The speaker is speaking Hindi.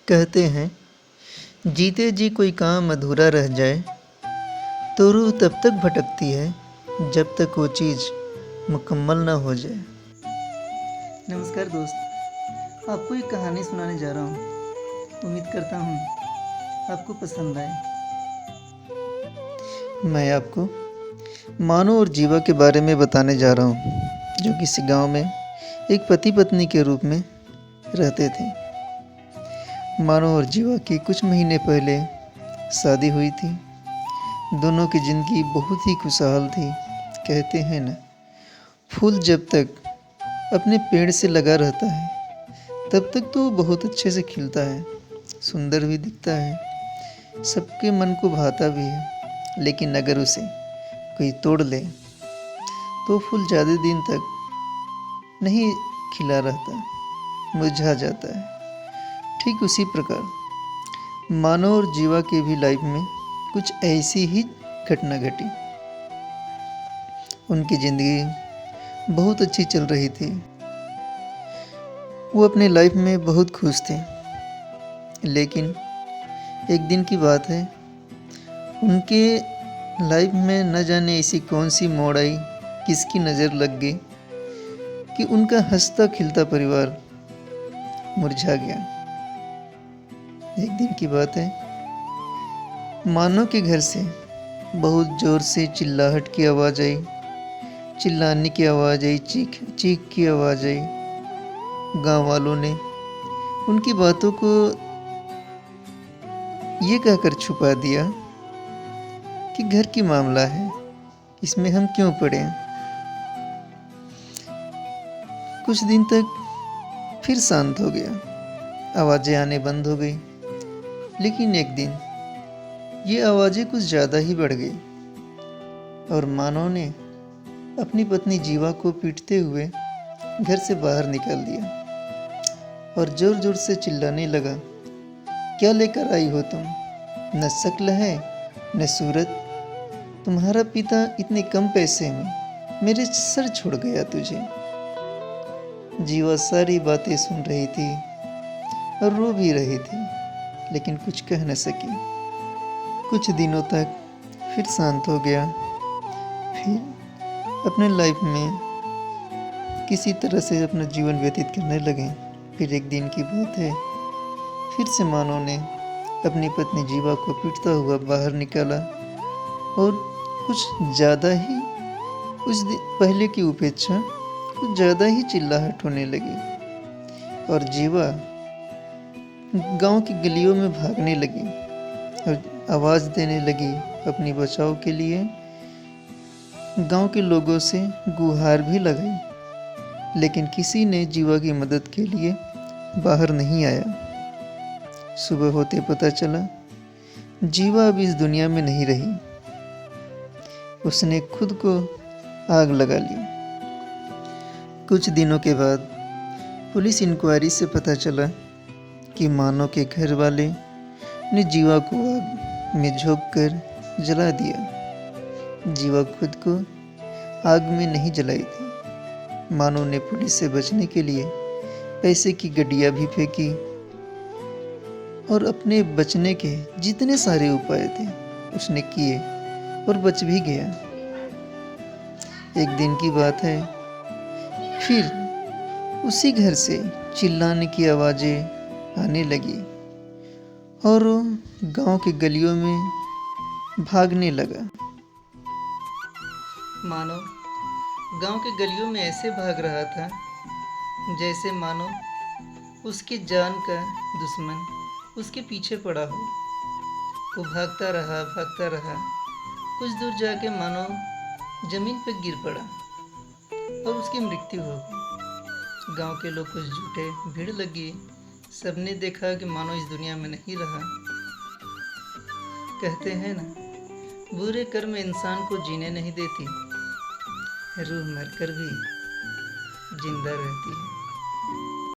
कहते हैं जीते जी कोई काम अधूरा रह जाए तो रूह तब तक भटकती है जब तक वो चीज़ मुकम्मल ना हो जाए। नमस्कार दोस्त, आपको एक कहानी सुनाने जा रहा हूँ। उम्मीद करता हूँ आपको पसंद आए। मैं आपको मानो और जीवा के बारे में बताने जा रहा हूँ, जो किसी गांव में एक पति पत्नी के रूप में रहते थे। मानो और जीवा की कुछ महीने पहले शादी हुई थी। दोनों की ज़िंदगी बहुत ही खुशहाल थी। कहते हैं ना, फूल जब तक अपने पेड़ से लगा रहता है तब तक तो बहुत अच्छे से खिलता है, सुंदर भी दिखता है, सबके मन को भाता भी है। लेकिन अगर उसे कोई तोड़ ले तो फूल ज़्यादा दिन तक नहीं खिला रहता, मुरझा जाता है। ठीक उसी प्रकार मानव और जीवा के भी लाइफ में कुछ ऐसी ही घटना घटी। उनकी ज़िंदगी बहुत अच्छी चल रही थी। वो अपने लाइफ में बहुत खुश थे। लेकिन एक दिन की बात है, उनके लाइफ में न जाने ऐसी कौन सी मोड़ आई, किसकी नज़र लग गई कि उनका हंसता खिलता परिवार मुरझा गया। एक दिन की बात है, मानव के घर से बहुत ज़ोर से चिल्लाहट की आवाज़ आई, चिल्लाने की आवाज़ आई, चीख चीख की आवाज़ आई। गांव वालों ने उनकी बातों को ये कहकर छुपा दिया कि घर की मामला है, इसमें हम क्यों पड़े। कुछ दिन तक फिर शांत हो गया, आवाज़ें आने बंद हो गई। लेकिन एक दिन ये आवाज़ें कुछ ज़्यादा ही बढ़ गई और मानव ने अपनी पत्नी जीवा को पीटते हुए घर से बाहर निकाल दिया और ज़ोर ज़ोर से चिल्लाने लगा, क्या लेकर आई हो तुम? न शक्ल है न सूरत। तुम्हारा पिता इतने कम पैसे में मेरे सर छोड़ गया तुझे। जीवा सारी बातें सुन रही थी और रो भी रही थी, लेकिन कुछ कह न सकी। कुछ दिनों तक फिर शांत हो गया। फिर अपने लाइफ में किसी तरह से अपना जीवन व्यतीत करने लगे। फिर एक दिन की बात है, फिर से मानव ने अपनी पत्नी जीवा को पीटता हुआ बाहर निकाला और कुछ ज़्यादा ही उस पहले की अपेक्षा कुछ ज़्यादा ही चिल्लाहट होने लगी और जीवा गांव की गलियों में भागने लगी और आवाज़ देने लगी अपनी बचाव के लिए। गांव के लोगों से गुहार भी लगाई, लेकिन किसी ने जीवा की मदद के लिए बाहर नहीं आया। सुबह होते पता चला जीवा अब इस दुनिया में नहीं रही। उसने खुद को आग लगा ली। कुछ दिनों के बाद पुलिस इंक्वायरी से पता चला कि मानव के घर वाले ने जीवा को आग में झोंक कर जला दिया। जीवा खुद को आग में नहीं जलाई थी। मानव ने पुलिस से बचने के लिए पैसे की गड्डियाँ भी फेंकी और अपने बचने के जितने सारे उपाय थे उसने किए और बच भी गया। एक दिन की बात है, फिर उसी घर से चिल्लाने की आवाज़ें आने लगी और गांव की गलियों में भागने लगा। मानो गांव के गलियों में ऐसे भाग रहा था जैसे मानो उसकी जान का दुश्मन उसके पीछे पड़ा हो। वो भागता रहा। कुछ दूर जाके मानो जमीन पर गिर पड़ा और उसकी मृत्यु हो गई। गांव के लोग कुछ झूठे भीड़ लगी। सबने देखा कि मानो इस दुनिया में नहीं रहा। कहते हैं ना, बुरे कर्म इंसान को जीने नहीं देती, रूह मरकर भी जिंदा रहती है।